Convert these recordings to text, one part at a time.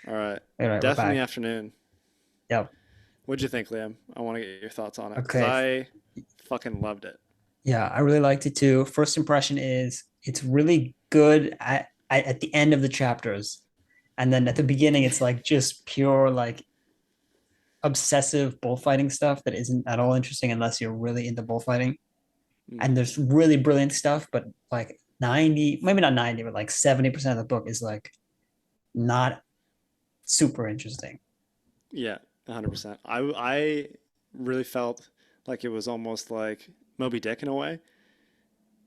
All right. All right, we're Death in the back. Afternoon. Yep. What'd you think, Liam? I want to get your thoughts on it because Okay. I fucking loved it. Yeah, I really liked it too. First impression is it's really good at the end of the chapters. And then at the beginning, it's like just pure like obsessive bullfighting stuff that isn't at all interesting unless you're really into bullfighting. And Mm. there's really brilliant stuff, but like 90, maybe not 90, but like 70% of the book is like not super interesting. Yeah, 100%. I really felt like it was almost like Moby Dick in a way.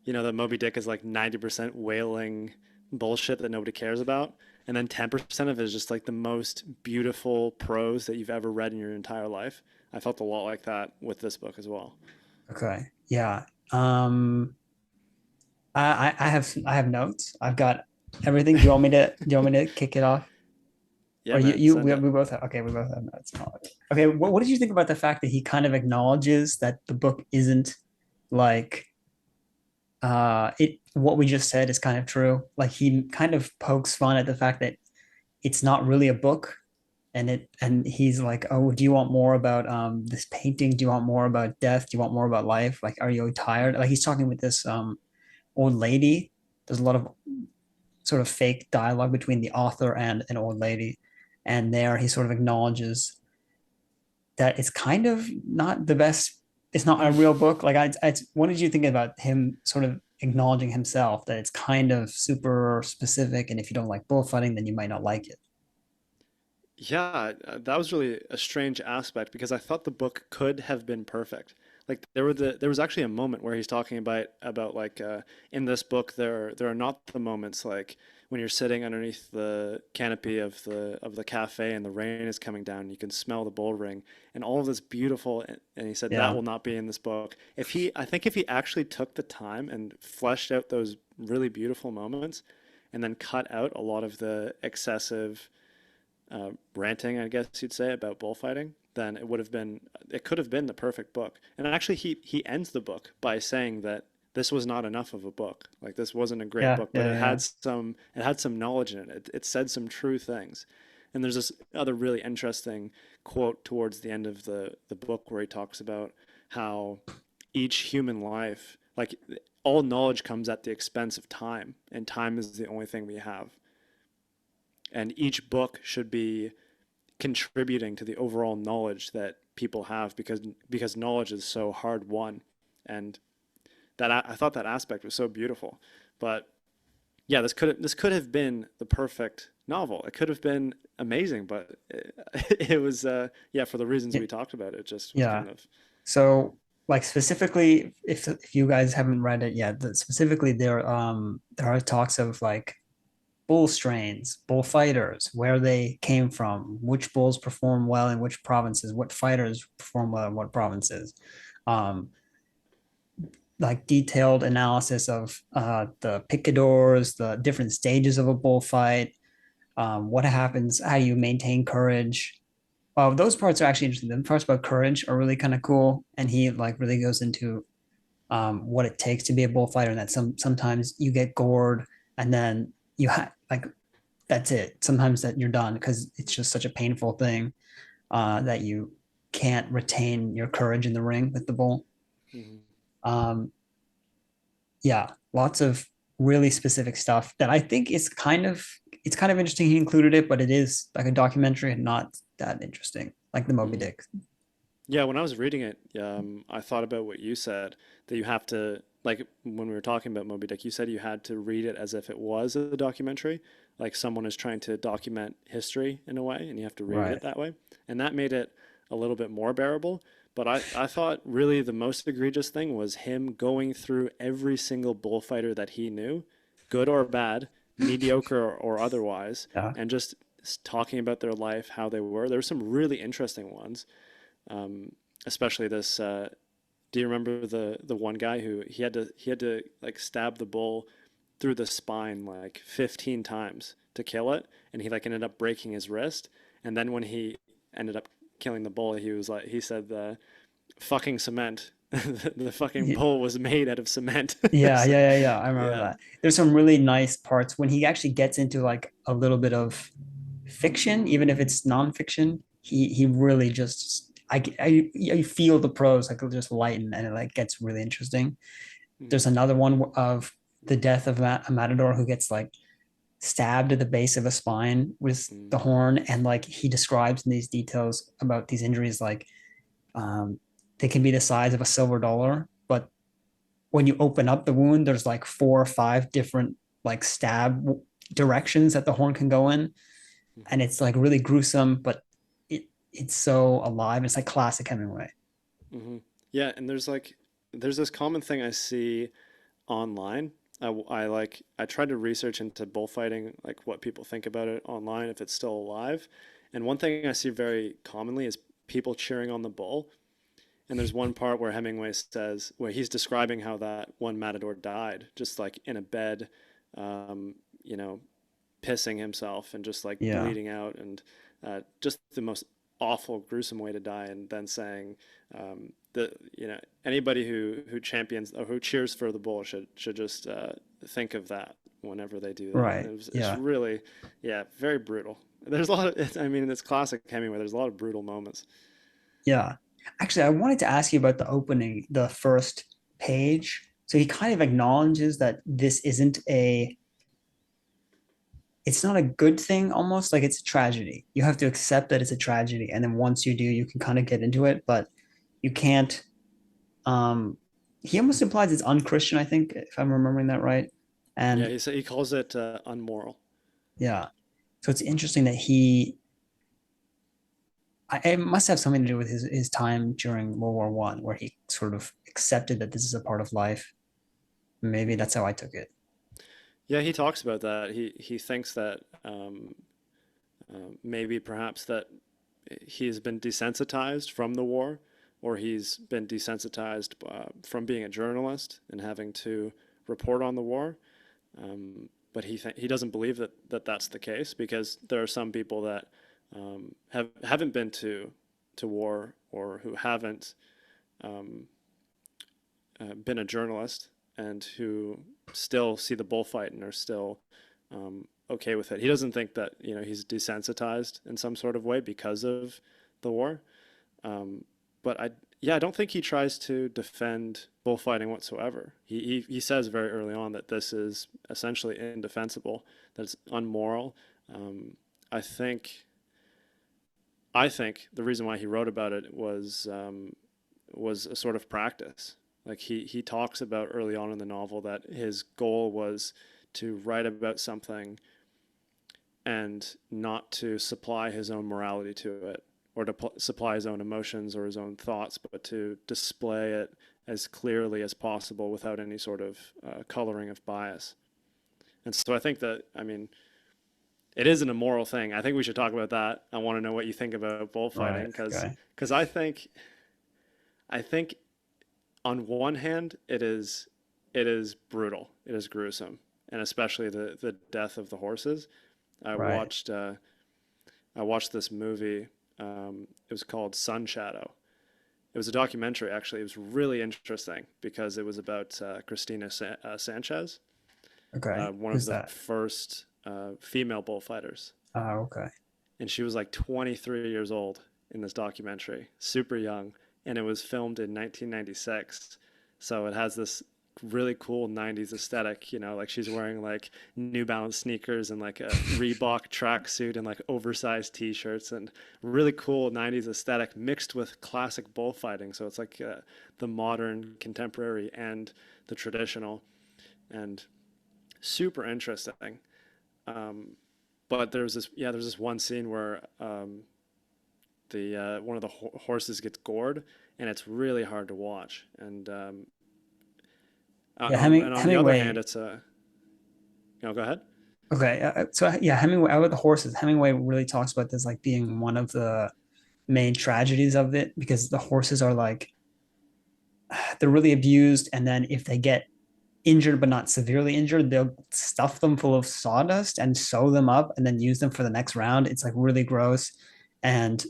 You know that Moby Dick is like 90% whaling bullshit that nobody cares about, and then 10% of it is just like the most beautiful prose that you've ever read in your entire life. I felt a lot like that with this book as well. Okay. Yeah. I have notes. I've got everything. Do you want me to kick it off? Yeah, Or you man, you send we, it. we both have, okay, we both have notes. Okay, what did you think about the fact that he kind of acknowledges that the book isn't like it what we just said is kind of true. Like he kind of pokes fun at the fact that it's not really a book and he's like, "Oh, do you want more about this painting? Do you want more about death? Do you want more about life? Like are you tired?" Like he's talking with this old lady. There's a lot of sort of fake dialogue between the author and an old lady. And there he sort of acknowledges that it's kind of not the best. It's not a real book. Like, what did you think about him sort of acknowledging himself that it's kind of super specific, and if you don't like bullfighting, then you might not like it. Yeah, that was really a strange aspect because I thought the book could have been perfect. Like there was actually a moment where he's talking about like in this book there are not the moments like when you're sitting underneath the canopy of the cafe and the rain is coming down and you can smell the bull ring and all of this beautiful and he said that Yeah, will not be in this book. If he I think if he actually took the time and fleshed out those really beautiful moments and then cut out a lot of the excessive ranting, I guess you'd say, about bullfighting, then it could have been the perfect book. And actually, he ends the book by saying that this was not enough of a book. Like this wasn't a great yeah, book, but yeah, yeah. it had some knowledge in it. It said some true things. And there's this other really interesting quote towards the end of the book where he talks about how each human life, like all knowledge comes at the expense of time, and time is the only thing we have. And each book should be contributing to the overall knowledge that people have because knowledge is so hard won and that I thought that aspect was so beautiful but yeah this could have been the perfect novel. It could have been amazing but it was yeah, for the reasons Yeah, we talked about it just was yeah. kind of So, like specifically, if you guys haven't read it yet, specifically there are talks of like bull strains, bull fighters, where they came from, which bulls perform well in which provinces, what fighters perform well in what provinces. Um, like detailed analysis of the picadors, the different stages of a bullfight, what happens, how you maintain courage. Those parts are actually interesting. The parts about courage are really kind of cool, and he like really goes into what it takes to be a bullfighter, and that sometimes you get gored, and then like that's it. Sometimes that you're done because it's just such a painful thing that you can't retain your courage in the ring with the bull. mhm. Um, yeah, lots of really specific stuff that I think is it's kind of interesting he included it, but it is like a documentary and not that interesting, like the Moby Mhm. Dick. Yeah, when I was reading it, I thought about what you said that you have to like when we were talking about Moby Dick, you said you had to read it as if it was a documentary, like someone is trying to document history in a way, and you have to read it Right. that way, and that made it a little bit more bearable. But I thought really the most egregious thing was him going through every single bullfighter that he knew, good or bad, mediocre or otherwise, Yeah. and just talking about their life, how they were. There were some really interesting ones, especially this. Do you remember the one guy who he had to like stab the bull through the spine like 15 times to kill it, and he like ended up breaking his wrist. And then when he ended up killing the bull, he was like he said the fucking cement. The fucking Yeah. bull was made out of cement. Yeah, So, yeah. I remember yeah. that. There's some really nice parts when he actually gets into like a little bit of fiction, even if it's nonfiction. He really just I feel the prose like just lighten and it like gets really interesting. Mm, There's another one of the death of a matador who gets like stabbed at the base of a spine with mm, the horn, and like he describes in these details about these injuries like um, they can be the size of a silver dollar, but when you open up the wound, there's like 4 or 5 different like stab directions that the horn can go in, mhm, and it's like really gruesome, but it's so alive. It's like classic Hemingway. mhm. Yeah, and there's this common thing I see online. I tried to research into bullfighting, like what people think about it online, if it's still alive. And one thing I see very commonly is people cheering on the bull. And there's one part where Hemingway says, where he's describing how that one matador died, just like in a bed, um, you know, pissing himself and just like Yeah, bleeding out, and just the most awful, gruesome way to die. And then saying that anybody who champions or who cheers for the bull should just think of that whenever they do that. right. And it's Yeah, really, yeah, very brutal. There's a lot of, I mean, it's classic Hemingway. There's a lot of brutal moments. yeah. Actually, I wanted to ask you about the opening, the first page. So he kind of acknowledges that this isn't a, it's not a good thing, almost like it's a tragedy. You have to accept that it's a tragedy. And then once you do, you can kind of get into it, but you can't. Um, he almost implies it's unchristian, I think, if I'm remembering that right. Yeah, And he calls it unmoral. yeah, so it's interesting that it must have something to do with his time during World War I, where he sort of accepted that this is a part of life. Maybe Mm. that's how I took it. Yeah, he talks about that. He thinks that maybe perhaps that he's been desensitized from the war, or he's been desensitized from being a journalist and having to report on the war. But he doesn't believe that that's the case, because there are some people that haven't been to war, or who haven't um, been a journalist, and who still see the bullfight and are still okay with it. He doesn't think that he's desensitized in some sort of way because of the war. Um, but I don't think he tries to defend bullfighting whatsoever. He says very early on that this is essentially indefensible, that it's unmoral. Um, I think I think the reason why he wrote about it was a sort of practice. Like he talks about early on in the novel that his goal was to write about something and not to supply his own morality to it, or to supply his own emotions or his own thoughts, but to display it as clearly as possible without any sort of coloring of bias. And so I think that, I mean, it is an immoral thing. I think we should talk about that. I want to know what you think about bullfighting, Right. because Okay. I think on one hand it is brutal, it is gruesome, and especially the death of the horses. I Right. watched uh, I watched this movie. It was called Sun Shadow. It was a documentary, actually. It was really interesting because it was about Christina Sanchez, Okay. one of Who's the that? first female bullfighters. Okay. And she was like 23 years old in this documentary, super young. And it was filmed in 1996. So it has this really cool 90s aesthetic, like she's wearing like New Balance sneakers and like a Reebok tracksuit and like oversized t-shirts, and really cool 90s aesthetic mixed with classic bullfighting. So it's like the modern, contemporary, and the traditional, and super interesting. Um, but there's this one scene where the one of the horses gets gored, and it's really hard to watch. And Yeah. and on the other hand, Hemingway. it's a go ahead. Okay. So yeah, Hemingway. About the horses, Hemingway really talks about this like being one of the main tragedies of it, because the horses are like they're really abused, and then if they get injured but not severely injured, they'll stuff them full of sawdust and sew them up and then use them for the next round. It's like really gross. And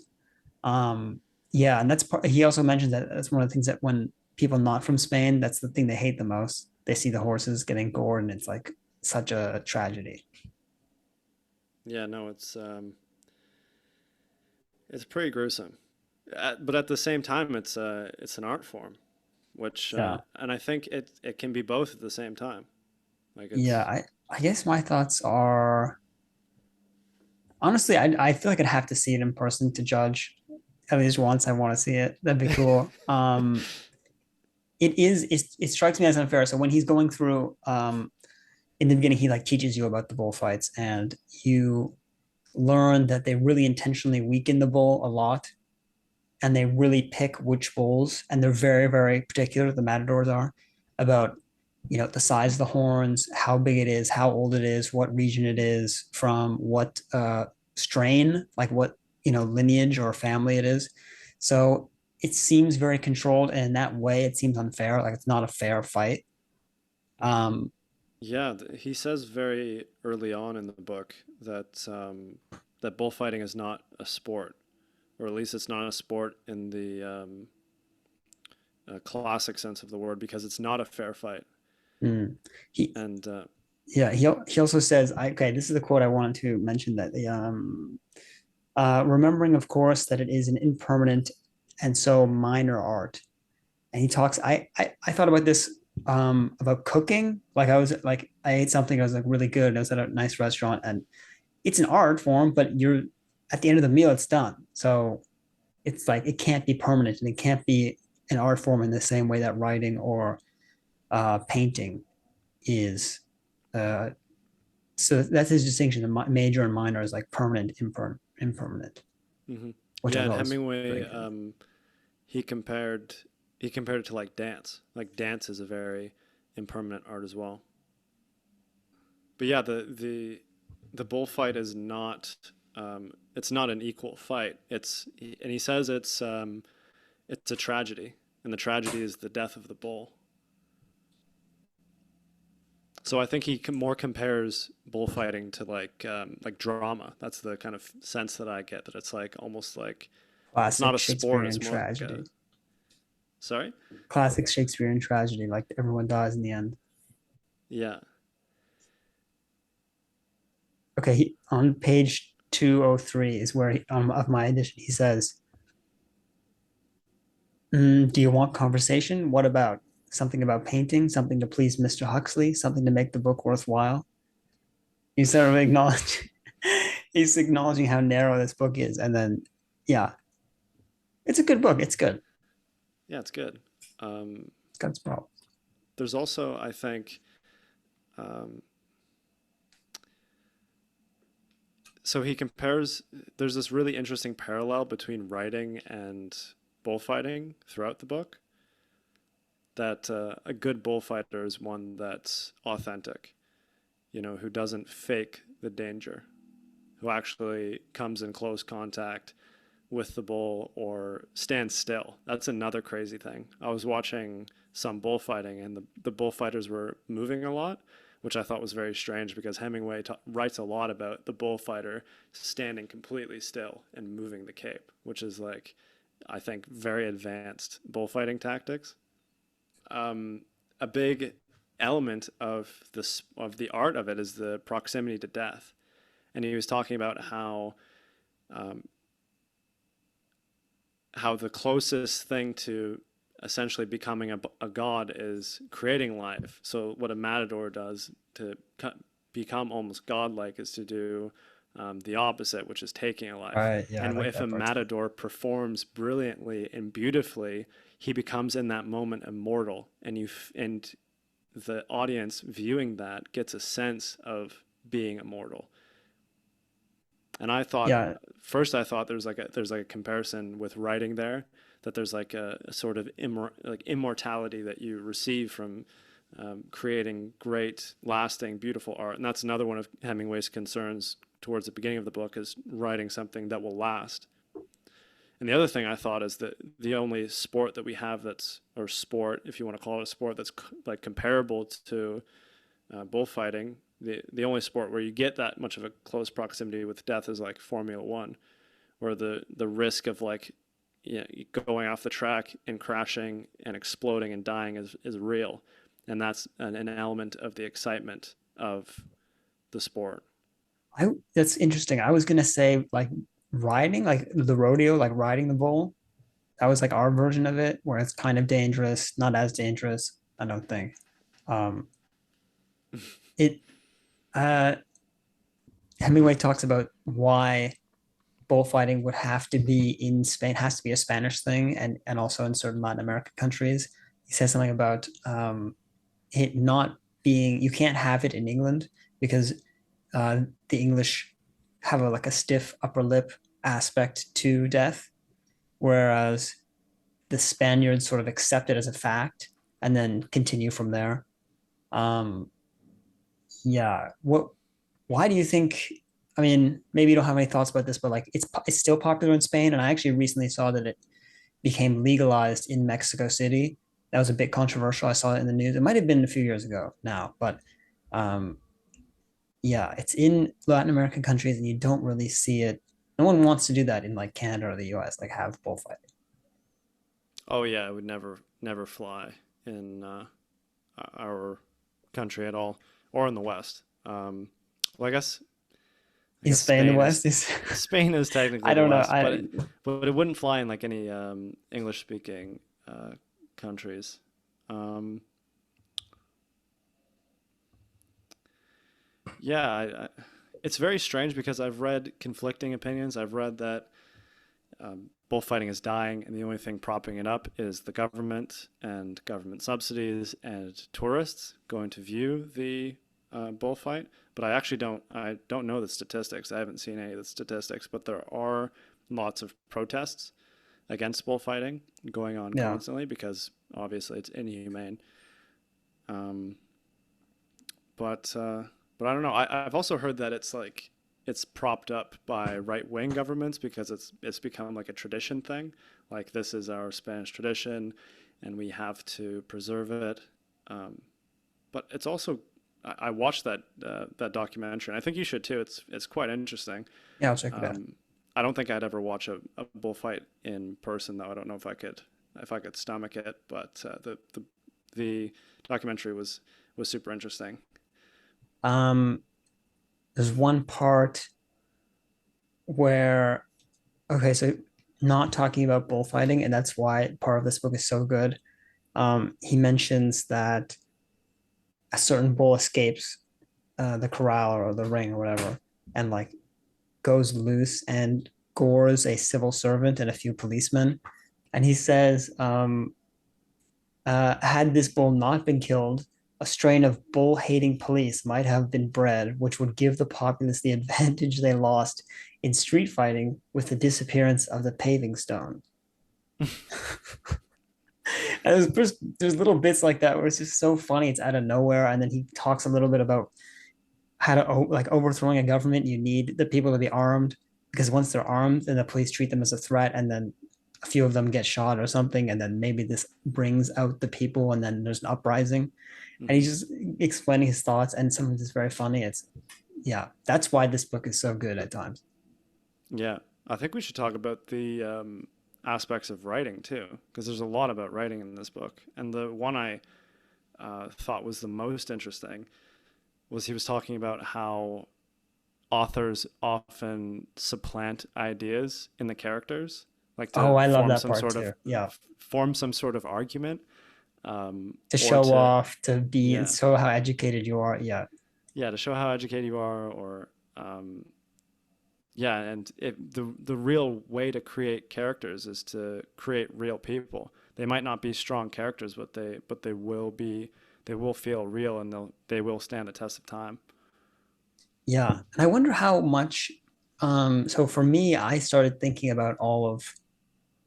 um yeah, and that's part, he also mentions that that's one of the things that when people not from Spain, that's the thing they hate the most. They see the horses getting gored and it's like such a tragedy. Yeah, no, it's It's pretty gruesome. But at the same time, it's an art form, which Yeah. and I think it can be both at the same time. Like Yeah, it's I guess my thoughts are honestly, I feel like I'd have to see it in person to judge. At least once I want to see it. That'd be cool. It strikes me as unfair. So when he's going through in the beginning, he like teaches you about the bullfights, and you learn that they really intentionally weaken the bull a lot, and they really pick which bulls, and they're very, very particular, the matadors are, about the size of the horns, how big it is, how old it is, what region it is from, what strain, like what lineage or family it is. So it seems very controlled, and in that way it seems unfair, like it's not a fair fight. um yeah. He says very early on in the book that that bullfighting is not a sport, or at least it's not a sport in the classic sense of the word, because it's not a fair fight. mm. he And yeah, he also says, okay, this is the quote I wanted to mention, that the remembering, of course, that it is an impermanent and so minor art. And he talks. I thought about this about cooking. Like I was like I ate something. I was like really good. I was at a nice restaurant, and it's an art form, but you're at the end of the meal, it's done. So it's like it can't be permanent, and it can't be an art form in the same way that writing or painting is. Uh, so that's his distinction. The major and minor is like permanent, impermanent, mhm. which I Yeah, and thought was really Hemingway good. he compared he compared it to like dance. Like dance is a very impermanent art as well. But yeah, the bullfight is not it's not an equal fight. And he says it's a tragedy, and the tragedy is the death of the bull. So I think he more compares bullfighting to like drama. That's the kind of sense that I get, that it's like almost like it's not Classic a sport. Shakespearean It's more like a tragedy. sorry. Classic Shakespearean tragedy, like everyone dies in the end. Yeah. Okay, on page 203 is where of my edition, he says, do you want conversation? What about something about painting, something to please Mr. Huxley, something to make the book worthwhile? He's sort of acknowledge he's acknowledging how narrow this book is. And then, yeah, it's a good book. It's good. Yeah, it's good. Um, It's got its problems. there's also, I think, um, so he compares, there's this really interesting parallel between writing and bullfighting throughout the book. That a good bullfighter is one that's authentic, who doesn't fake the danger, who actually comes in close contact with the bull or stands still. That's another crazy thing. I was watching some bullfighting, and the bullfighters were moving a lot, which I thought was very strange, because Hemingway writes a lot about the bullfighter standing completely still and moving the cape, which is like, I think, very advanced bullfighting tactics. Um, a big element of the art of it is the proximity to death, and he was talking about um, how the closest thing to essentially becoming a god is creating life. So what a matador does to become almost godlike is to do the opposite, which is taking a life. Right. Yeah, I And like if a that part too. matador performs brilliantly and beautifully, he becomes in that moment immortal, and the audience viewing that gets a sense of being immortal. And I thought, Yeah. first I thought there's like a comparison with writing there, that there's like a sort of like immortality that you receive from creating great, lasting, beautiful art. And that's another one of Hemingway's concerns towards the beginning of the book, is writing something that will last. And the other thing I thought is that the only sport that we have that's, or sport, if you want to call it a sport, that's like comparable to bullfighting, the only sport where you get that much of a close proximity with death is like Formula One, where the risk of like, going off the track and crashing and exploding and dying is real, and that's an element of the excitement of the sport. That's interesting. I was gonna say like riding, like the rodeo, like riding the bull. That was like our version of it, where it's kind of dangerous, not as dangerous, I don't think. Um, it uh, Hemingway talks about why bullfighting would have to be in Spain, has to be a Spanish thing, and also in certain Latin American countries. He says something about it not being, you can't have it in England because the English have a like a stiff upper lip aspect to death, whereas the Spaniards sort of accept it as a fact and then continue from there. Um, yeah, what? Why do you think? I mean, maybe you don't have any thoughts about this, but like it's still popular in Spain, and I actually recently saw that it became legalized in Mexico City. That was a bit controversial. I saw it in the news. It might have been a few years ago now, but um, yeah, it's in Latin American countries, and you don't really see it. No one wants to do that in like Canada or the US, like have bullfighting. Oh yeah, it would never fly in our country at all, or in the West. Well, I Is guess Spain the West? Is Spain is technically I the don't know. West, but I it wouldn't fly in like any English speaking countries. Um, yeah, it's very strange because I've read conflicting opinions. I've read that bullfighting is dying, and the only thing propping it up is the government and government subsidies and tourists going to view the bullfight. But I don't know the statistics. I haven't seen any of the statistics, but there are lots of protests against bullfighting going on yeah. constantly because obviously it's inhumane. Um, but uh, but I don't know. I've also heard that it's propped up by right wing governments because it's become like a tradition thing. Like this is our Spanish tradition, and we have to preserve it. Um, but it's also I watched that documentary, and I think you should too. It's quite interesting. Yeah, I'll check it out. Um, I don't think I'd ever watch a bullfight in person though. I don't know if I could stomach it, but the documentary was super interesting. Um, there's one part where, okay, so not talking about bullfighting, and that's why part of this book is so good. He mentions that a certain bull escapes the corral or the ring or whatever, and like goes loose and gores a civil servant and a few policemen. And he says, had this bull not been killed, a strain of bull hating police might have been bred, which would give the populace the advantage they lost in street fighting with the disappearance of the paving stone. And there's little bits like that where it's just so funny. It's out of nowhere. And then he talks a little bit about how to like overthrowing a government. You need the people to be armed because once they're armed, then the police treat them as a threat, and then a few of them get shot or something, and then maybe this brings out the people, and then there's an uprising. And Hmm. he's just explaining his thoughts, and some of it's very funny. It's yeah, that's why this book is so good at times. Yeah, I think we should talk about the aspects of writing too, because there's a lot about writing in this book. And the one I thought was the most interesting was he was talking about how authors often supplant ideas in the characters, like Oh, to I love that part too. Yeah, form some sort of argument, to or show to off, to be yeah show how educated you are. Yeah, yeah to show how educated you are, or yeah, and the real way to create characters is to create real people. They might not be strong characters, but they will feel real, and they will stand the test of time. yeah. And I wonder how much. So for me, I started thinking about all of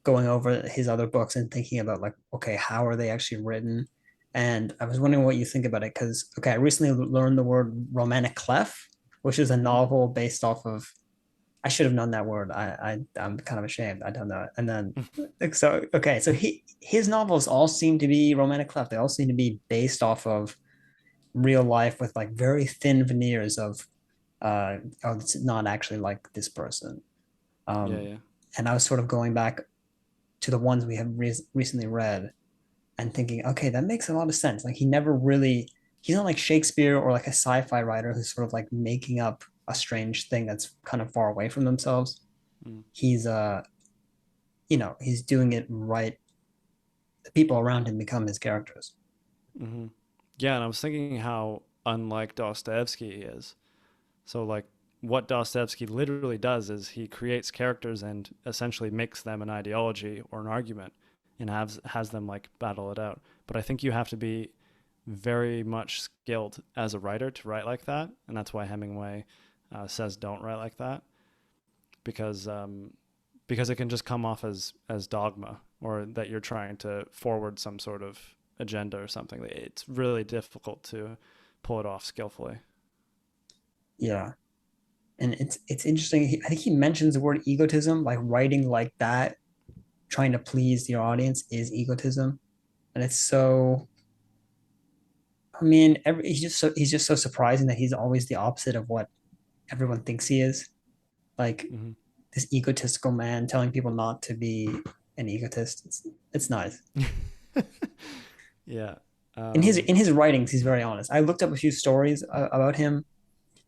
going over his other books and thinking about like, okay, how are they actually written? And I was wondering what you think about it because, okay, I recently learned the word romantic clef, which is a Hmm. novel based off of. I should have known that word. I'm kind of ashamed. I don't know it. And then so okay, so his novels all seem to be romantic clef. They all seem to be based off of real life with like very thin veneers of oh, it's not actually like this person. Yeah, Um, yeah. and I was sort of going back to the ones we have recently read and thinking, okay, that makes a lot of sense. Like he never really, he's not like Shakespeare or like a sci-fi writer who's sort of like making up a strange thing that's kind of far away from themselves. Mm. he's he's doing it right. The people around him become his characters. Hmm. Yeah, and I was thinking how unlike Dostoevsky he is. So like what Dostoevsky literally does is he creates characters and essentially makes them an ideology or an argument and has them like battle it out. But I think you have to be very much skilled as a writer to write like that, and that's why Hemingway says don't write like that because because it can just come off as dogma or that you're trying to forward some sort of agenda or something. It's really difficult to pull it off skillfully. Yeah, and it's interesting. I think he mentions the word egotism, like writing like that, trying to please your audience is egotism, and it's so. I mean, he's just so surprising that he's always the opposite of what everyone thinks he is. Like Hmm. this egotistical man telling people not to be an egotist. It's nice. Yeah. In his writings, he's very honest. I looked up a few stories about him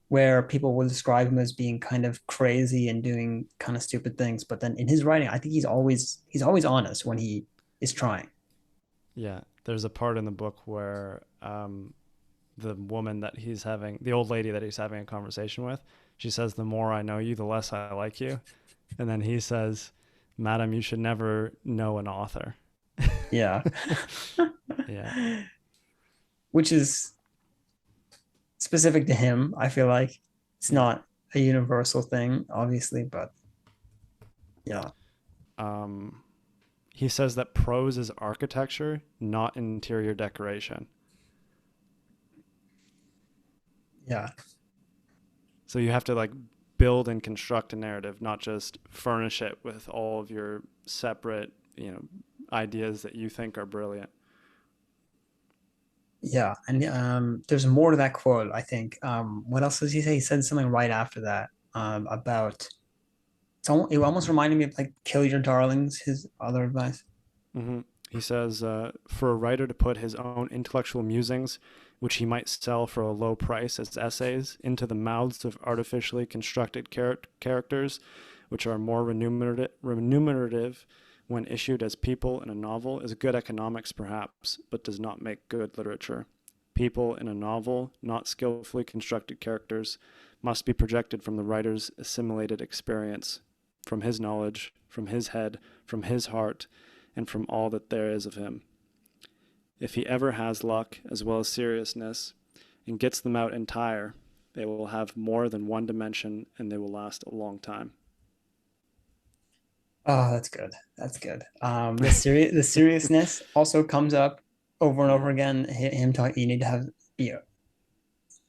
where people will describe him as being kind of crazy and doing kind of stupid things, but then in his writing, I think he's always honest when he is trying. Yeah. There's a part in the book where the woman that he's having, the old lady that he's having a conversation with, she says, "The more I know you, the less I like you." And then he says, "Madam, you should never know an author." Yeah. Yeah. Which is specific to him. I feel like it's Yeah. not a universal thing, obviously, but yeah. Um, he says that prose is architecture, not interior decoration. Yeah. So you have to like build and construct a narrative, not just furnish it with all of your separate, ideas that you think are brilliant. Yeah. And there's more to that quote, I think. What else does he say? He said something right after that about it almost reminded me of like kill your darlings, his other advice. Hmm. He says, for a writer to put his own intellectual musings, which he might sell for a low price as essays, into the mouths of artificially constructed characters, which are more remunerative when issued as people in a novel, is good economics perhaps, but does not make good literature. People in a novel, not skillfully constructed characters, must be projected from the writer's assimilated experience, from his knowledge, from his head, from his heart, and from all that there is of him. If he ever has luck as well as seriousness and gets them out entire, they will have more than one dimension and they will last a long time. Oh, that's good. That's good. The seriousness also comes up over and over Yeah. again. Him talking, you need to be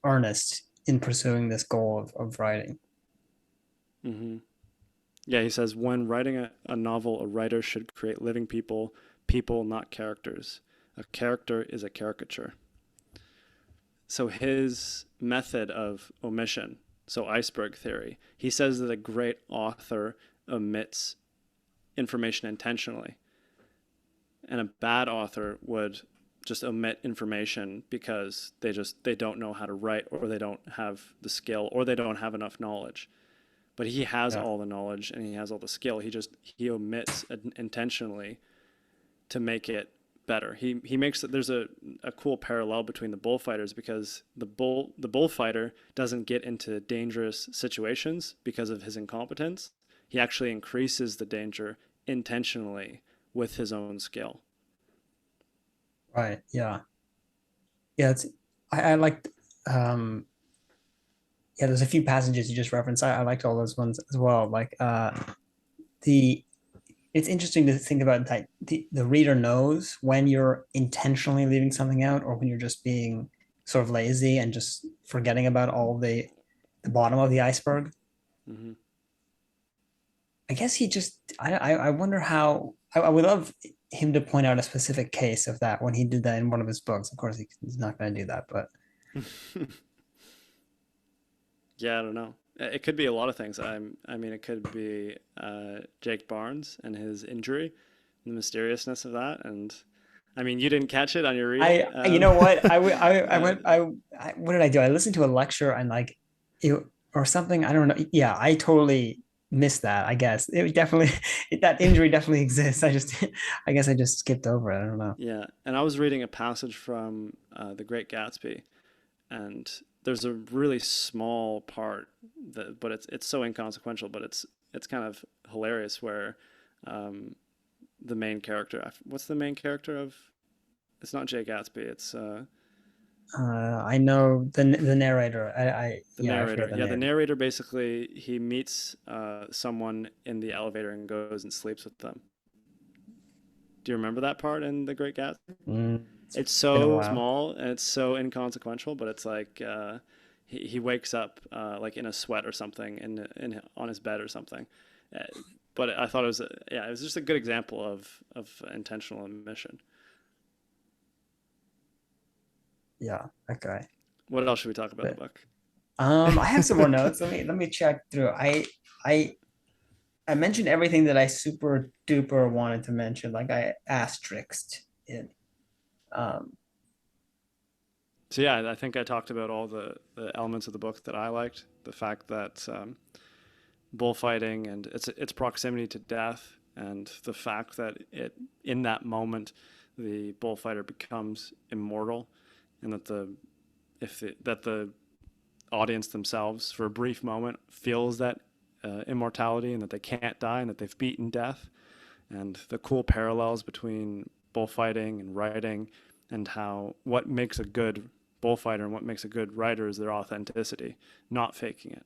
earnest in pursuing this goal of writing. Hmm. Yeah, he says when writing a novel, a writer should create living people, people, not characters. A character is a caricature. So his method of omission, so iceberg theory, he says that a great author omits information intentionally, and a bad author would just omit information because they don't know how to write or they don't have the skill or they don't have enough knowledge. But he has Yeah. all the knowledge and he has all the skill. He omits intentionally to make it better. He makes there's a cool parallel between the bullfighters because the bullfighter doesn't get into dangerous situations because of his incompetence. He actually increases the danger intentionally with his own skill. Right. Yeah. Yeah. I liked um yeah, there's a few passages you just referenced. I liked all those ones as well. Like the it's interesting to think about that the reader knows when you're intentionally leaving something out or when you're just being sort of lazy and just forgetting about all the bottom of the iceberg. Mm-hmm. I guess he just I wonder how I would love him to point out a specific case of that when he did that in one of his books. Of course, he's not going to do that, but Yeah, I don't know. It could be a lot of things. I mean, it could be Jake Barnes and his injury, the mysteriousness of that, and I mean, you didn't catch it on your reading. you know what I Uh, went what did I do? I listened to a lecture and like it or something. I don't know. Yeah, I totally missed that. I guess it definitely that injury definitely exists. I just I guess I just skipped over it. I don't know. Yeah, and I was reading a passage from The Great Gatsby, and there's a really small part that, but it's so inconsequential, but it's kind of hilarious where um, the main character, what's the main character of? It's not Jay Gatsby. It's I know the narrator. I the yeah, I forget narrator. the Yeah, the name. narrator basically he meets someone in the elevator and goes and sleeps with them. Do you remember that part in The Great Gatsby? It's It's been a so while. small and it's so inconsequential, but it's like he wakes up like in a sweat or something on his bed or something. Uh, but I thought it was yeah, it was just a good example of intentional omission. Yeah. Okay. What else should we talk about in the But book? I have some more notes. Let me check through. I I mentioned everything that I super duper wanted to mention. Like I asterisked it. Um, So yeah, I think I talked about all the elements of the book that I liked. The fact that bullfighting and its proximity to death, and the fact that it in that moment the bullfighter becomes immortal, and that the audience themselves for a brief moment feels that immortality and that they can't die and that they've beaten death, and the cool parallels between bullfighting and writing, and how what makes a good bullfighter and what makes a good writer is their authenticity, not faking it.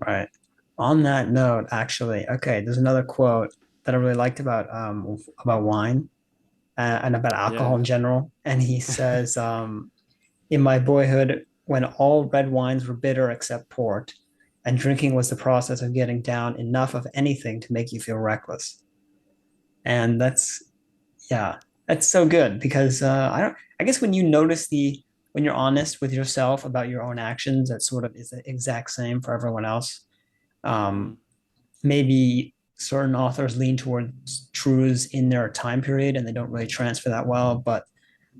right. On that note, actually, okay, there's another quote that I really liked about wine and about alcohol Yeah. in general. And he says, in my boyhood, when all red wines were bitter except port, and drinking was the process of getting down enough of anything to make you feel reckless. And that's yeah, that's so good because I don't. I guess when you notice when you're honest with yourself about your own actions, that sort of is the exact same for everyone else. Mm-hmm. Um, Maybe certain authors lean towards truths in their time period and they don't really transfer that well. But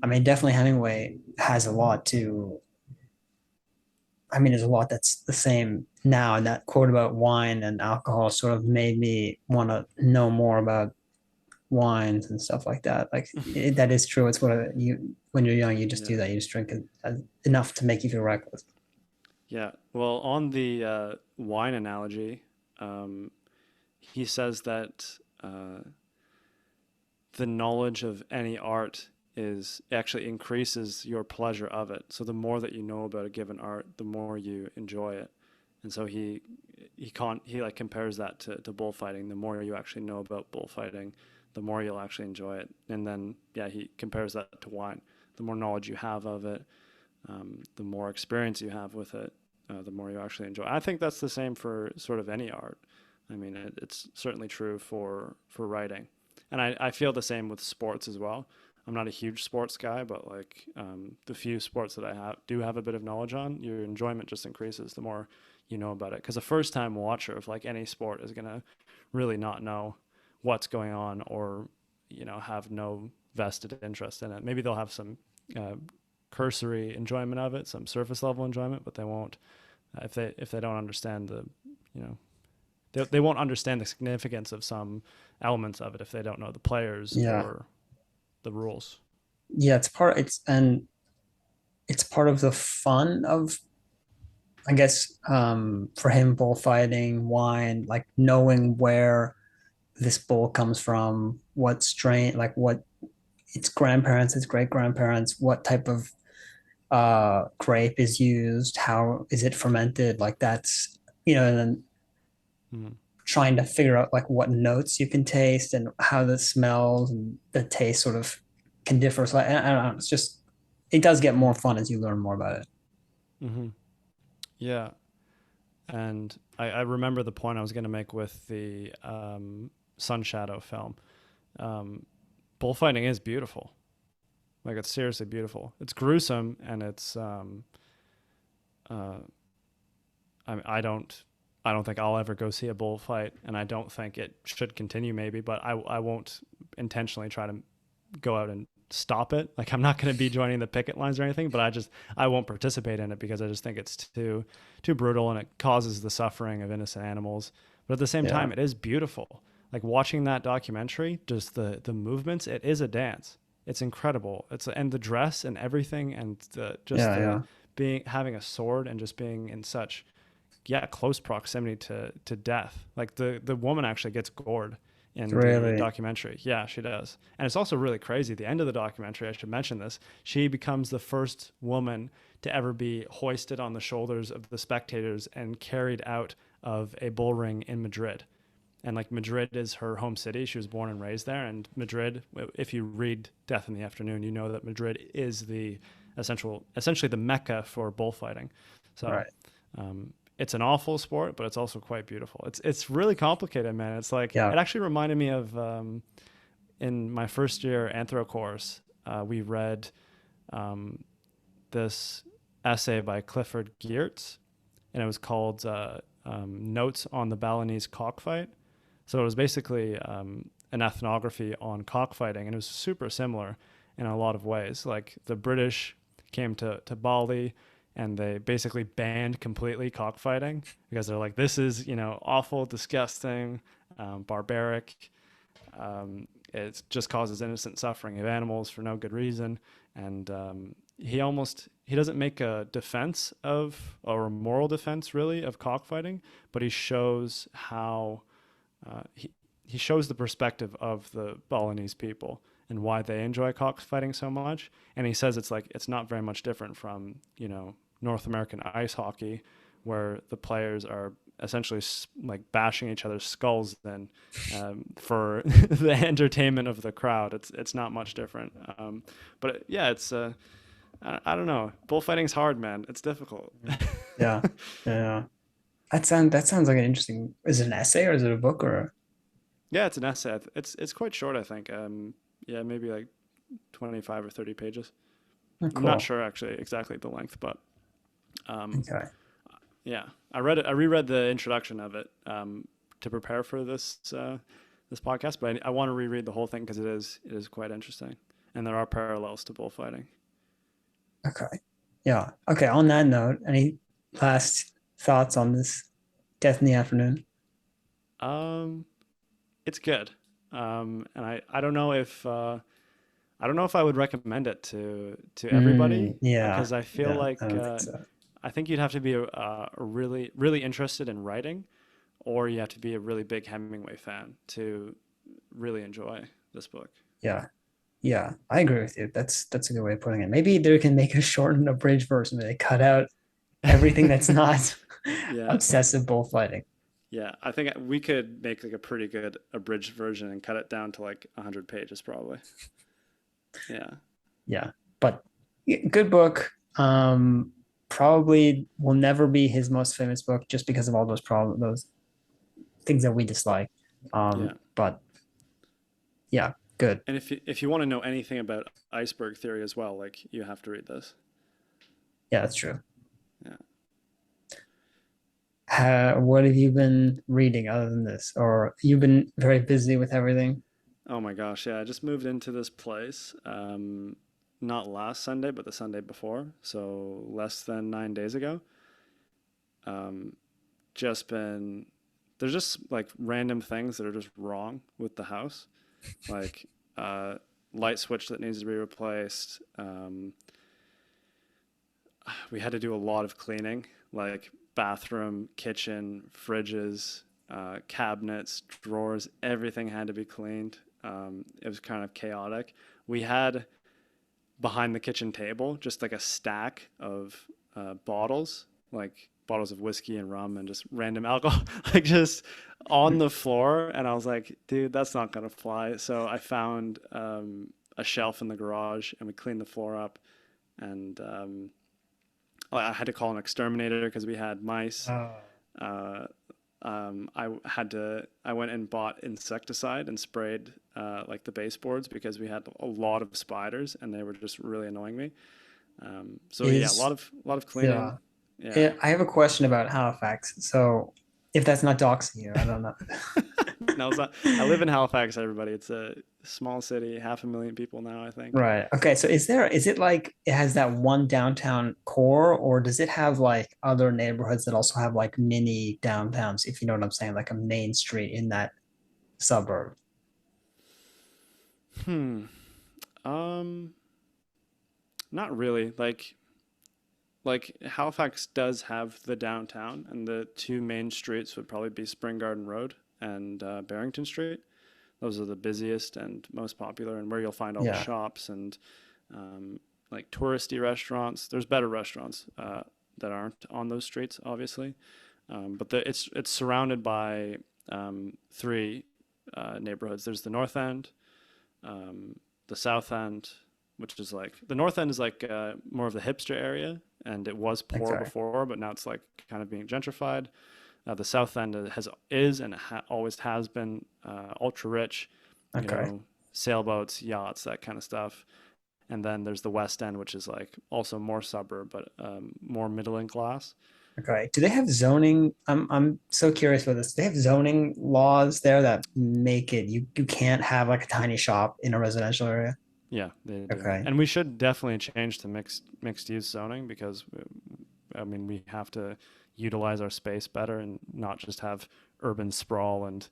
I mean, definitely Hemingway has a lot to. I mean, there's a lot that's the same now, and that quote about wine and alcohol sort of made me want to know more about wines and stuff like that. Like that is true. It's what you when you're young, you just do Yeah. that. You just drink enough to make you feel reckless. Yeah. Well, on the wine analogy, um, he says that uh, the knowledge of any art is actually increases your pleasure of it. So the more that you know about a given art, the more you enjoy it. And so he like compares that to bullfighting. The more you actually know about bullfighting, the more you'll actually enjoy it. And then yeah, he compares that to wine. The more knowledge you have of it, the more experience you have with it, the more you actually enjoy. I think that's the same for sort of any art. I mean, it's certainly true for writing, and I feel the same with sports as well. I'm not a huge sports guy, but like the few sports that I do have a bit of knowledge on, your enjoyment just increases the more you know about it. Because a first time watcher of like any sport is gonna really not know what's going on, or have no vested interest in it. Maybe they'll have some uh, cursory enjoyment of it, some surface level enjoyment, but they won't if they don't understand you know they won't understand the significance of some elements of it if they don't know the players Yeah, or the rules. yeah. It's part of the fun of I guess for him bullfighting, wine, like knowing where this bull comes from, what strain, like what its grandparents, its great grandparents, what type of grape is used, how is it fermented, like that's and then Mm. trying to figure out like what notes you can taste and how the smells and the taste sort of can differ. So I don't know, it's just it does get more fun as you learn more about it. Mm-hmm. Yeah, and I remember the point I was going to make with the Sun Shadow film. Um, Bullfighting is beautiful. Like it's seriously beautiful. It's gruesome and it's uh, I don't think I'll ever go see a bullfight, and I don't think it should continue. Maybe, but I won't intentionally try to go out and stop it. Like I'm not going to be joining the picket lines or anything, but I won't participate in it because I just think it's too brutal and it causes the suffering of innocent animals. but at the same Yeah. time, it is beautiful. Like watching that documentary, just the movements, it is a dance. It's incredible. It's and the dress and everything, and just Yeah. the Yeah. being having a sword and just being in such close proximity to death. Like the woman actually gets gored in the Really. documentary. Yeah, she does. And it's also really crazy. At the end of the documentary, I should mention this, she becomes the first woman to ever be hoisted on the shoulders of the spectators and carried out of a bull ring in Madrid. And like Madrid is her home city. She was born and raised there. And Madrid, if you read Death in the Afternoon, you know that Madrid is the essentially the mecca for bullfighting. So Right. it's an awful sport, but it's also quite beautiful. It's really complicated, man. It's like Yeah. it actually reminded me of in my first year anthro course, we read um, this essay by Clifford Geertz, and it was called "Notes on the Balinese Cockfight." So it was basically an ethnography on cockfighting, and it was super similar in a lot of ways. Like the British came to Bali and they basically banned completely cockfighting because they're like, this is, awful, disgusting, barbaric. It just causes innocent suffering of animals for no good reason. And he doesn't make a defense of, or a moral defense really, of cockfighting, but he shows how uh, he he shows the perspective of the Balinese people and why they enjoy cockfighting so much. And he says it's not very much different from North American ice hockey, where the players are essentially like bashing each other's skulls. Then for the entertainment of the crowd, it's not much different. But yeah, it's I don't know. Bullfighting's hard, man. It's difficult. Yeah. Yeah. That sounds like an interesting. Is it an essay or is it a book or? Yeah, it's an essay. It's quite short, I think. Yeah, maybe like 25 or 30 pages. Oh, I'm not cool. sure actually exactly the length, but um, Okay. yeah, I read it. I reread the introduction of it to prepare for this podcast, but I want to reread the whole thing because it is quite interesting, and there are parallels to bullfighting. Okay. Yeah. Okay. On that note, any last thoughts on this Death in the Afternoon? Um, it's good, and I don't know if I don't know if I would recommend it to everybody Yeah. because I feel Yeah. I like don't think so. I think you'd have to be a really really interested in writing, or you have to be a really big Hemingway fan to really enjoy this book. Yeah. Yeah. I agree with you. That's a good way of putting it. Maybe they can make a shortened abridged version where they cut out everything that's not Yeah, obsessive bullfighting. yeah. I think we could make like a pretty good abridged version and cut it down to like 100 pages probably. Yeah, Yeah. But good book. Probably will never be his most famous book just because of all those problems, those things that we dislike. yeah. But yeah, good. And if you want to know anything about iceberg theory as well, like you have to read this. Yeah, that's true. Yeah. What have you been reading other than this? Or you've been very busy with everything? Oh my gosh, yeah. I just moved into this place. Not last Sunday, but the Sunday before, so less than 9 days ago. Um, just been there's just like random things that are just wrong with the house, like uh, light switch that needs to be replaced. We had to do a lot of cleaning, like bathroom, kitchen, fridges, cabinets, drawers. Everything had to be cleaned. It was kind of chaotic. We had behind the kitchen table just like a stack of bottles, like bottles of whiskey and rum and just random alcohol, like just on the floor. And I was like, dude, that's not gonna fly. So I found a shelf in the garage and we cleaned the floor up. And I had to call an exterminator because we had mice. Oh, Uh, I went and bought insecticide and sprayed like the baseboards because we had a lot of spiders and they were just really annoying me. So yeah, is a lot of cleaning. yeah. Yeah. Yeah, I have a question about Halifax. So if that's not doxing you, I don't know. No, it's not. I live in Halifax, everybody. It's a small city, 500,000 people now, I think. Right. Okay. So is it like it has that one downtown core, or does it have like other neighborhoods that also have like mini downtowns, if you know what I'm saying, like a main street in that suburb? Hmm. Um, Not really. Like Halifax does have the downtown, and the two main streets would probably be Spring Garden Road and Barrington Street. Those are the busiest and most popular, and where you'll find all the Yeah. shops and um, like touristy restaurants. There's better restaurants that aren't on those streets, obviously, but it's surrounded by three neighborhoods. There's the North End, the South End, which is like the North End is like more of the hipster area, and it was poor Okay. before, but now it's like kind of being gentrified. The South End has is and always has been ultra rich, you Okay. know, sailboats, yachts, that kind of stuff. And then there's the West End, which is like also more suburb, but more middling class. Okay. Do they have zoning? I'm so curious about this. Do they have zoning laws there that make it you can't have like a tiny shop in a residential area? Yeah, they do. Okay. And we should definitely change to mixed use zoning because I mean we have to utilize our space better and not just have urban sprawl and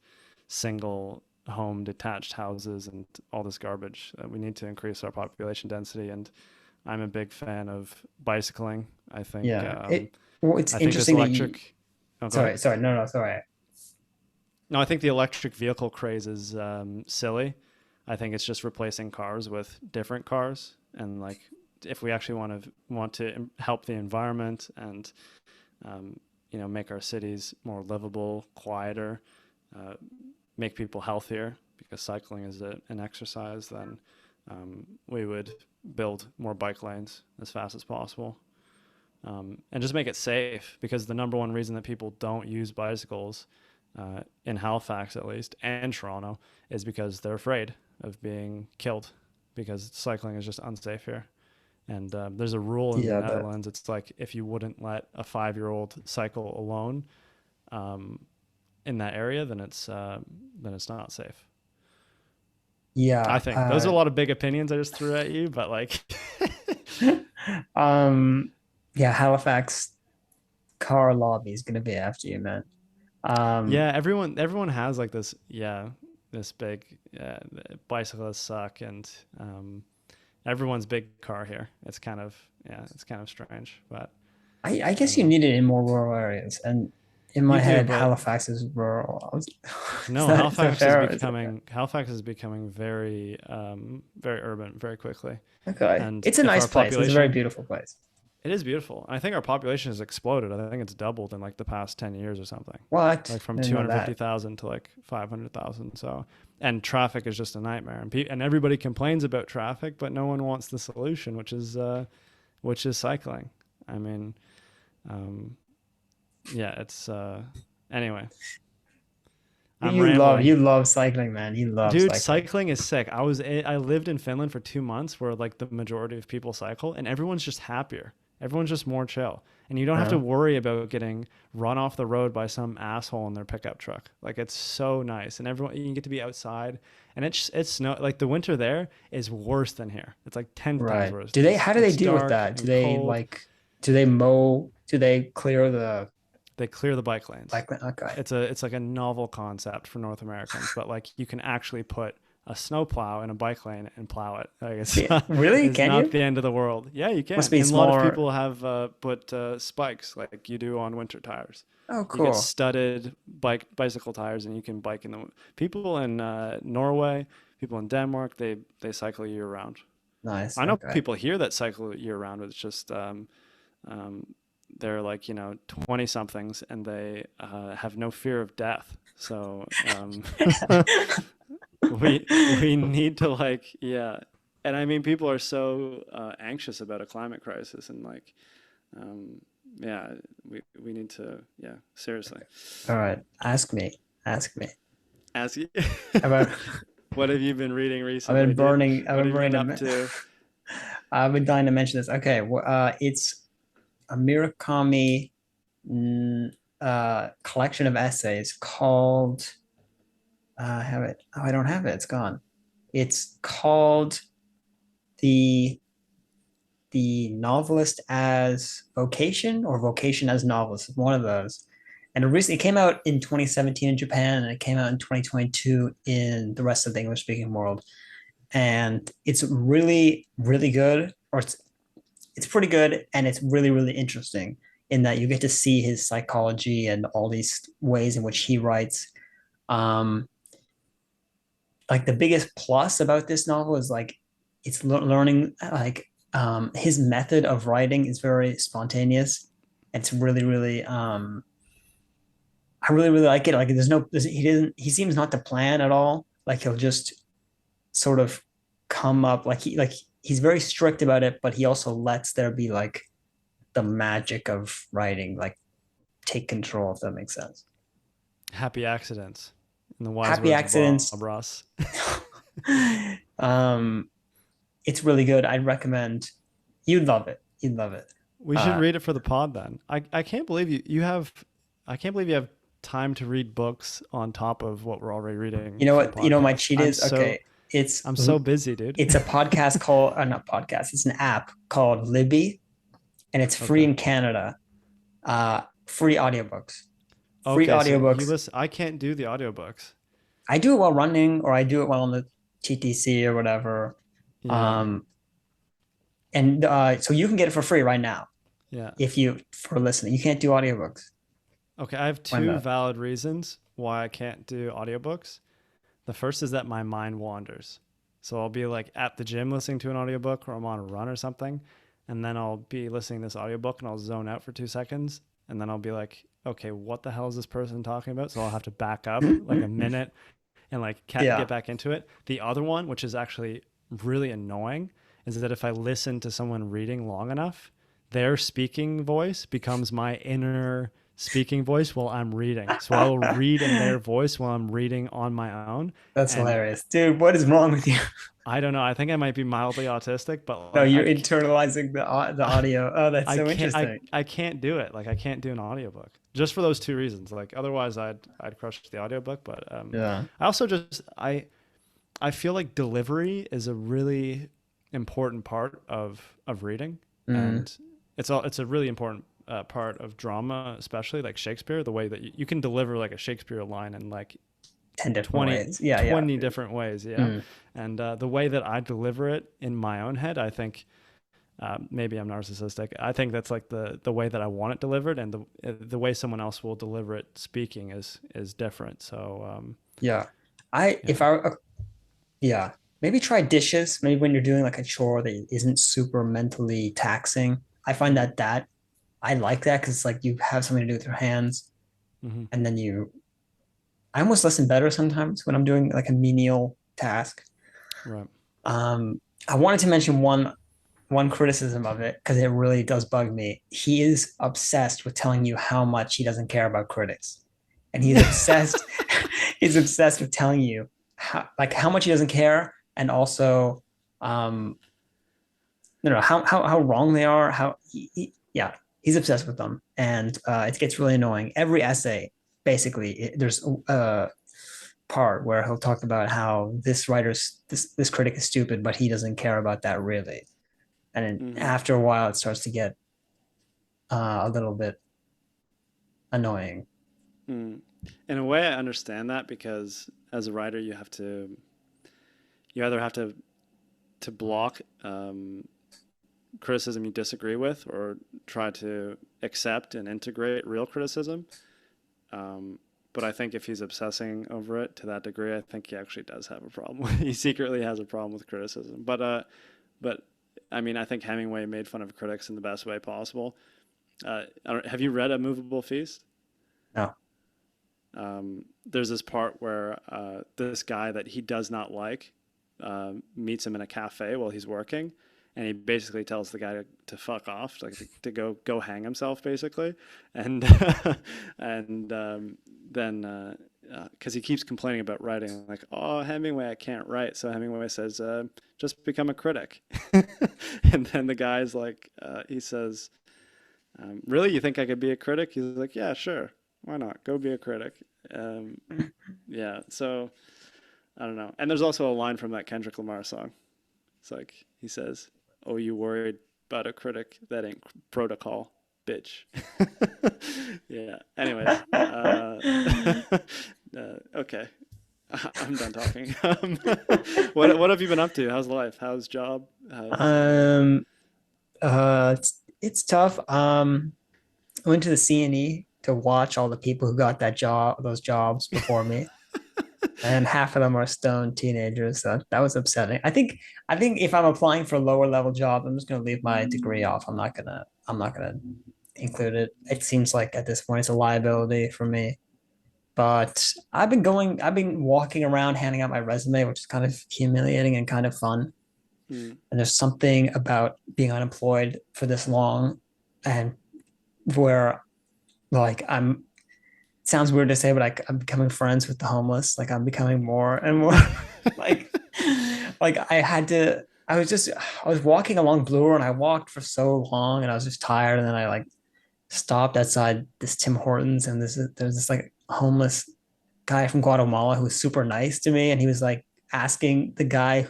single home detached houses and all this garbage. We need to increase our population density, and I'm a big fan of bicycling. Yeah. Well, it's I think this interesting that you electric. Oh, go ahead. sorry, no, sorry. No, I think the electric vehicle craze is silly. I think it's just replacing cars with different cars, and like if we actually want to help the environment and make our cities more livable, quieter, uh, make people healthier, because cycling is an exercise, then we would build more bike lanes as fast as possible. And just make it safe, because the number one reason that people don't use bicycles in Halifax at least and Toronto is because they're afraid of being killed, because cycling is just unsafe here. And there's a rule in the Yeah, that Netherlands. It's like if you wouldn't let a 5-year-old cycle alone um, in that area, then it's not safe. I yeah. think those are a lot of big opinions I just threw at you, but like, Um yeah, Halifax car lobby is gonna be after you, man. Um yeah, everyone has like this, yeah, this big bicyclists suck, and everyone's big car here. It's kind of strange, but I I guess don't you know. need it in more rural areas. And in my You do, head, but Halifax is rural. no, Is that fair? Is that fair? Halifax is becoming very very urban very quickly. Okay. And It's a if nice our place. It's a very population, beautiful place. it is beautiful. I think our population has exploded. I think it's doubled in like the past 10 years or something. What? Like from I didn't know that. 250,000 to like 500,000. So, and traffic is just a nightmare. And everybody complains about traffic, but no one wants the solution, which is cycling. I mean, um, yeah, it's anyway, I'm You rambling. love cycling, man. You love Dude, cycling. cycling is sick. I lived in Finland for 2 months, where like the majority of people cycle, and everyone's just happier. Everyone's just more chill, and you don't have to Yeah. worry about getting run off the road by some asshole in their pickup truck. Like it's so nice, and everyone, you get to be outside, and it's snow. Like the winter there is worse than here. It's like 10 times Right. worse. How do they It's deal with dark that? and cold. Do they clear the They clear the bike lanes. bike lane? Okay. It's like a novel concept for North Americans, but like you can actually put a snow plow in a bike lane and plow it. Like Yeah. Really? it's Can not you? the end of the world. Yeah, you Must can. be And a lot of smaller. people have put spikes like you do on winter tires. Oh, You get cool. studded bicycle tires, and you can bike in them. People in Norway, people in Denmark, they cycle year round. Nice. I know Okay. people here that cycle year round. It's just um, they're like 20 somethings, and they have no fear of death. So we need to like, yeah. And I mean people are so anxious about a climate crisis, and like um, yeah, we need to, yeah, seriously All right. Ask me. Ask me. ask you. About What have you been reading recently, dude? I've What been have you been burning up to? I've been dying to mention this. Okay, it's a Murakami collection of essays called I have it. Oh, I don't have it. It's gone. It's called the the novelist as vocation or vocation as novelist. One of those. And it came out in 2017 in Japan and it came out in 2022 in the rest of the English speaking world. And it's really, really good, or it's pretty good, and it's really, really interesting in that you get to see his psychology and all these ways in which he writes. Um, like the biggest plus about this novel is like it's learning like his method of writing is very spontaneous. It's really, really I really, really like it. Like he seems not to plan at all. Like he'll just sort of come up he's very strict about it, but he also lets there be like the magic of writing, like take control, if that makes sense. Happy accidents, in the wise Happy words of Bob accidents. Ross. um, it's really good. I'd recommend. You'd love it. You'd love it. We should Uh, read it for the pod then. I can't believe you have I can't believe you have time to read books on top of what we're already reading you know for the what? You know what my podcast. cheat is? Okay, I'm so busy, dude. it's a podcast called not podcast. It's an app called Libby, and it's free Okay. in Canada. Free audiobooks. Free Okay, so you audiobooks. listen. I can't do the audiobooks. I do it while running, or I do it while on the TTC or whatever. Yeah, Um, and so you can get it for free right now yeah. if you for listening. You can't do audiobooks. Okay, I have Why two not? valid reasons why I can't do audiobooks. The first is that my mind wanders. So I'll be like at the gym listening to an audiobook or I'm on a run or something, and then I'll be listening to this audiobook and I'll zone out for 2 seconds, and then I'll be like, okay, what the hell is this person talking about? So I'll have to back up like a minute and like Yeah. get back into it. The other one, which is actually really annoying, is that if I listen to someone reading long enough, their speaking voice becomes my inner speaking voice while I'm reading. So I will read in their voice while I'm reading on my own. That's And hilarious. Dude, what is wrong with you? I don't know. I think I might be mildly autistic, but No, like you're internalizing the audio. Oh, that's I so can't interesting. I can't do it. Like I can't do an audiobook just for those two reasons. Like otherwise I'd crush the audiobook, but Yeah. I also just I feel like delivery is a really important part of reading, Mm, and it's a really important part of drama, especially like Shakespeare. The way that you can deliver like a Shakespeare line in like 10 different 20 ways. Yeah, yeah. 20 different ways, yeah. Mm, And the way that I deliver it in my own head, I think maybe I'm narcissistic. I think that's like the way that I want it delivered, and the way someone else will deliver it speaking is different. So yeah. I yeah. if I yeah, maybe try dishes. Maybe when you're doing like a chore that isn't super mentally taxing. I find Mm-hmm. that I like that because it's like you have something to do with your hands, Mm-hmm. and then I almost listen better sometimes when I'm doing like a menial task. Right. Um, I wanted to mention one criticism of it because it really does bug me. He is obsessed with telling you how much he doesn't care about critics, and he's obsessed. He's obsessed with telling you how much he doesn't care, and also, um, how wrong they are. Yeah, he's obsessed with them, and it gets really annoying. Every essay, basically, there's a part where he'll talk about how this critic is stupid, but he doesn't care about that really. And then Mm-hmm. after a while, it starts to get a little bit annoying. Mm. In a way, I understand that because as a writer, you either have to block criticism you disagree with, or try to accept and integrate real criticism. Um, but I think if he's obsessing over it to that degree, I think he actually does have a problem. He secretly has a problem with criticism. But I mean, I think Hemingway made fun of critics in the best way possible. Have you read A Movable Feast? No. There's this part where this guy that he does not like meets him in a cafe while he's working, and he basically tells the guy to fuck off, like to go hang himself, basically, and and then because he keeps complaining about writing, like, oh, Hemingway, I can't write, so Hemingway says, just become a critic, and then the guy's like, he says, really, you think I could be a critic? He's like, yeah, sure, why not? Go be a critic. Um, yeah, so I don't know. And there's also a line from that Kendrick Lamar song. It's like he says, "Oh, you worried about a critic? That ain't protocol, bitch." Yeah. Anyways, okay. I'm done talking. What have you been up to? How's life? How's job? How's Um, it's tough. I went to the CNE to watch all the people who got those jobs before me, and half of them are stoned teenagers. So that was upsetting. I think if I'm applying for a lower level job, I'm just gonna leave my degree off. I'm not gonna include it. It seems like at this point it's a liability for me. But I've been walking around handing out my resume, which is kind of humiliating and kind of fun. mm, And there's something about being unemployed for this long and where like I'm it sounds weird to say, but I'm becoming friends with the homeless. Like I'm becoming more and more like like I was walking along Bloor and I walked for so long and I was just tired and then I like stopped outside this Tim Hortons and there's this like homeless guy from Guatemala who was super nice to me, and he was like asking the guy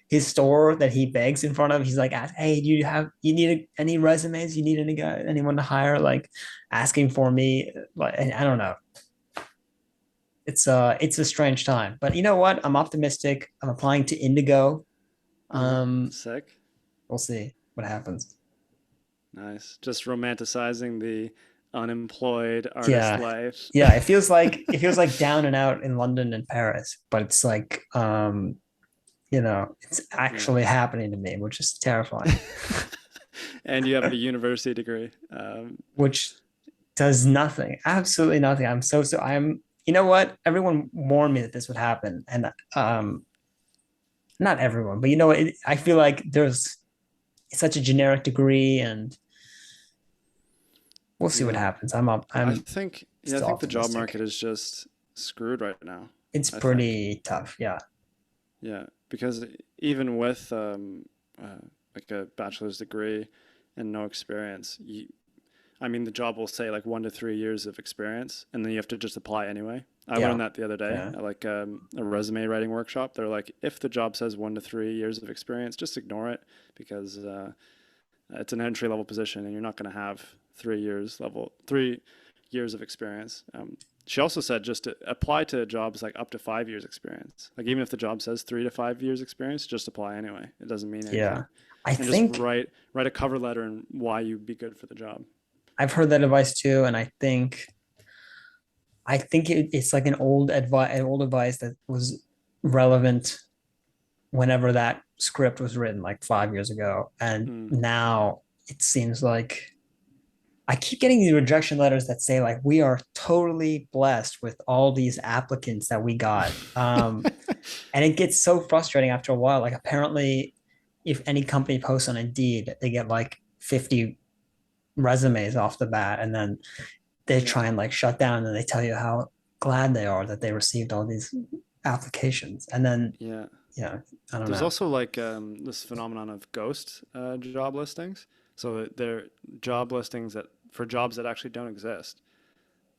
his store that he begs in front of. He's like, "Hey, you need any resumes? You need anyone to hire?" Like asking for me. Like, and I don't know. It's a strange time, but you know what? I'm optimistic. I'm applying to Indigo. mm, Um, sick. we'll see what happens. Nice. Just romanticizing the unemployed artist Yeah, life. yeah. It feels like down and out in London and Paris, but it's like it's Yeah. actually happening to me, which is terrifying, And you have a university degree. which does nothing, absolutely nothing. You know what? Everyone warned me that this would happen. And not everyone, but I feel like there's such a generic degree and we'll see what Yeah. happens. I I'm think, yeah, I still think the job market optimistic. is just screwed right now. It's I think. pretty tough. Yeah. Yeah, because even with like a bachelor's degree and no experience, I mean, the job will say like 1 to 3 years of experience, and then you have to just apply anyway. I Yeah. learned that the other day Yeah. at like a resume writing workshop. They're like, if the job says 1 to 3 years of experience, just ignore it because it's an entry level position, and you're not going to have 3 years of experience. She also said just to apply to jobs like up to 5 years experience. Like even if the job says 3 to 5 years experience, just apply anyway. It doesn't mean Yeah. anything, I and just think write a cover letter and why you'd be good for the job. I've heard that advice too. And I think it's like an old advice that was relevant whenever that script was written, like 5 years ago. And Mm. now it seems like I keep getting these rejection letters that say like we are totally blessed with all these applicants that we got. And it gets so frustrating after a while. Like apparently, if any company posts on Indeed, they get like 50 resumes off the bat, and then they Yeah. try and like shut down, and they tell you how glad they are that they received all these applications, and then Yeah. I don't There's know. also like this phenomenon of ghost job listings. So they're job listings that for jobs that actually don't exist.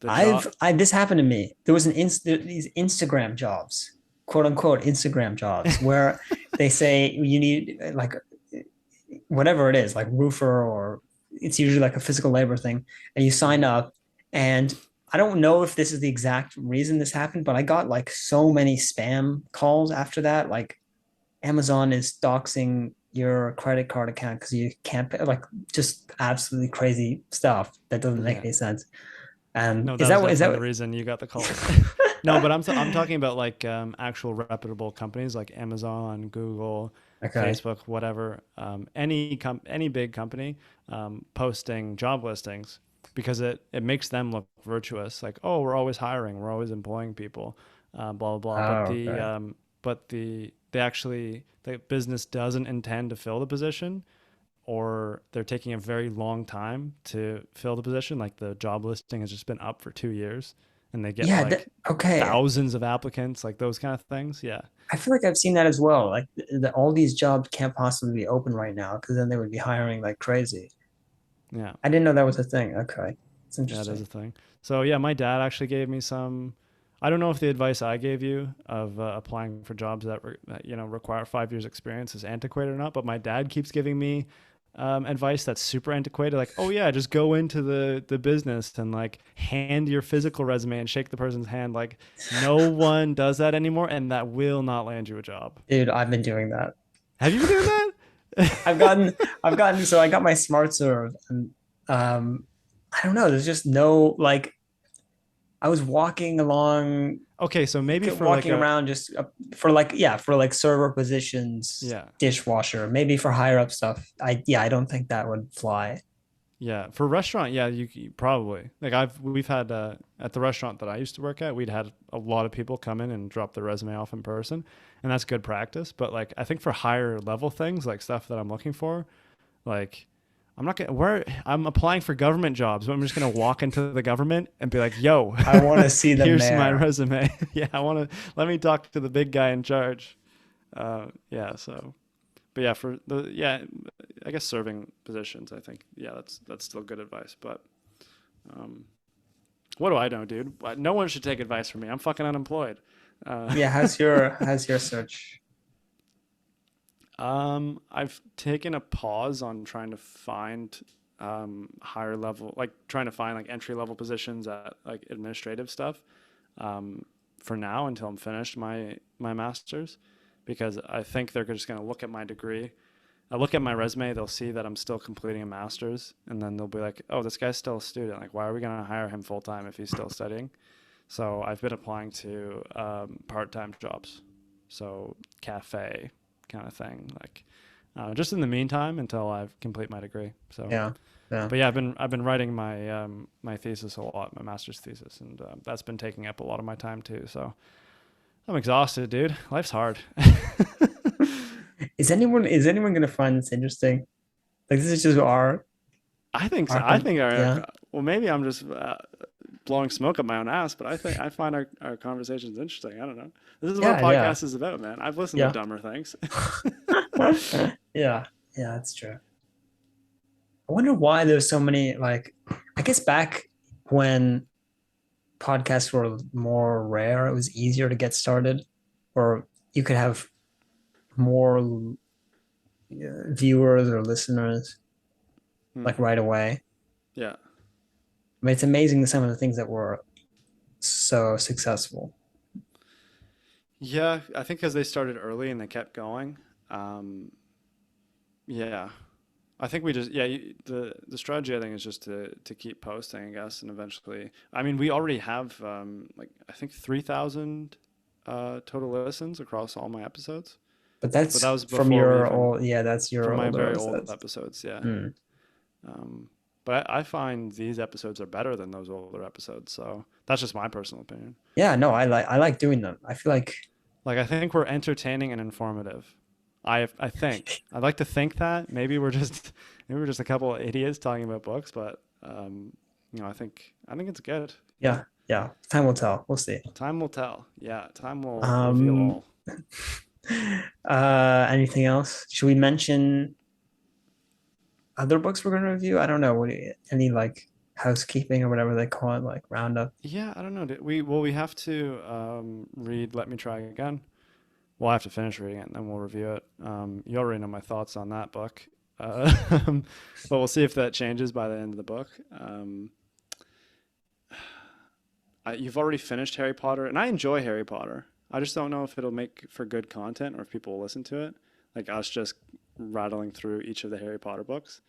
The job. I this happened to me. There was these Instagram jobs, quote unquote Instagram jobs, where they say you need like whatever it is, like roofer, or it's usually like a physical labor thing, and you sign Mhm. up. And I don't know if this is the exact reason this happened, but I got like so many spam calls after that. Like Amazon is doxing your credit card account because you can't pay, like just absolutely crazy stuff that doesn't make Yeah. any sense. And No, is that was that what is definitely the that? reason you got the calls. No, but I'm talking about like actual reputable companies like Amazon, Google, Okay. Facebook, whatever. Any big company posting job listings because it makes them look virtuous. Like, oh, we're always hiring, we're always employing people, blah blah blah. But Oh, okay. the business doesn't intend to fill the position, or they're taking a very long time to fill the position. Like the job listing has just been up for 2 years and they get Yeah. like Okay. thousands of applicants, like those kind of things. Yeah. I feel like I've seen that as well. Like all these jobs can't possibly be open right now because then they would be hiring like crazy. Yeah. I didn't know that was a thing. Okay. It's Yeah, it is interesting. a thing. So yeah, my dad actually gave me some. I don't know if the advice I gave you of applying for jobs that require 5 years experience is antiquated or not, but my dad keeps giving me advice that's super antiquated, like, oh yeah, just go into the business and like hand your physical resume and shake the person's hand. Like, no one does that anymore, and that will not land you a job. Dude, I've been doing that. Have you been doing that? I've gotten, so I got my smart serve, and um, I don't know. There's just no like. I was walking along, Okay, so maybe for like walking a around just for like, yeah, for like server positions, yeah. dishwasher, maybe for higher up stuff. I don't think that would fly. Yeah, for restaurant, yeah, you probably like we've had at the restaurant that I used to work at, we'd had a lot of people come in and drop their resume off in person, and that's good practice. But like, I think for higher level things, like stuff that I'm looking for, like I'm not gonna where I'm applying for government jobs, but I'm just gonna walk into the government and be like, "Yo, I want to see the here's my mayor. resume." Yeah, I want to let me talk to the big guy in charge. Yeah, so but yeah, for the yeah, I guess serving positions, I think yeah, that's still good advice. But um, what do I know, dude? No one should take advice from me. I'm fucking unemployed. Uh, Yeah, how's your search? I've taken a pause on trying to find higher level, like trying to find like entry level positions at like administrative stuff um, for now until I'm finished my master's, because I think they're just going to look at my degree. I look at my resume, they'll see that I'm still completing a master's, and then they'll be like, "Oh, this guy's still a student. Like, why are we going to hire him full time if he's still studying?" So I've been applying to part time jobs, so cafe kind of thing, like just in the meantime until I complete my degree. So, Yeah, yeah. but yeah, I've been writing my thesis a lot, my master's thesis, and that's been taking up a lot of my time too. So I'm exhausted, dude. Life's hard. Is anyone gonna find this interesting? Like this is just I think so. our I think yeah. well, maybe I'm just blowing smoke up my own ass, but I find our conversations interesting. I don't know. This is what a Yeah, yeah. podcast is about, man. I've listened to Yeah. dumber things. Yeah. Yeah, that's true. I wonder why there's so many like I guess back when podcasts were more rare, it was easier to get started or you could have more viewers or listeners Hmm. like right away. Yeah. I mean, it's amazing some of the things that were so successful. Yeah, I think because they started early and they kept going. Um, yeah, I think we just the strategy I think is just to keep posting, I guess, and eventually. I mean, we already have like I think 3,000 total listens across all my episodes, But but that that's was from before we your even old, yeah, that's your from my older very old episodes. episodes. Yeah. Hmm. But I find these episodes are better than those older episodes, so that's just my personal opinion. Yeah, no, I like doing them. I feel like Like I think we're entertaining and informative. I think I'd like to think that maybe we're just a couple of idiots talking about books, but I think it's good. Yeah, yeah, yeah. Time will tell. We'll see. time will tell. Yeah, time will reveal Um, all. anything else? Should we mention other books we're going to review? I don't know. Any like housekeeping or whatever they call it, like roundup? Yeah, I don't know. We have to read Let Me Try Again. We'll have to finish reading it and then we'll review it. You already know my thoughts on that book, uh, but we'll see if that changes by the end of the book. You've already finished Harry Potter, and I enjoy Harry Potter. I just don't know if it'll make for good content or if people will listen to it, like us just rattling through each of the Harry Potter books.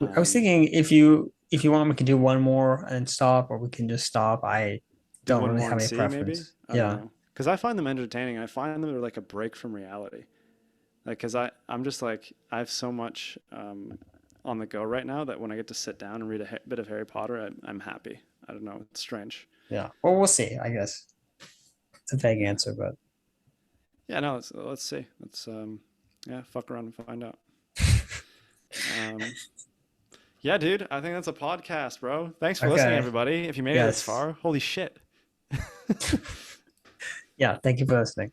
I was Um, thinking if you want, we can do one more and stop, or we can just stop. I do don't one really more have and any see, maybe. preference. I don't Yeah. know, because I find them entertaining. I find them are like a break from reality. Like, because I'm just like I have so much on the go right now that when I get to sit down and read a bit of Harry Potter, I'm happy. I don't know. It's strange. Yeah. Well, we'll see, I guess. It's a vague Yeah. answer, but Yeah. No. Let's see. Let's yeah. Fuck around and find out. Um, yeah, dude. I think that's a podcast, bro. Thanks for listening, okay. everybody. If you made it this Yes. far, holy shit. Yeah. Thank you for listening.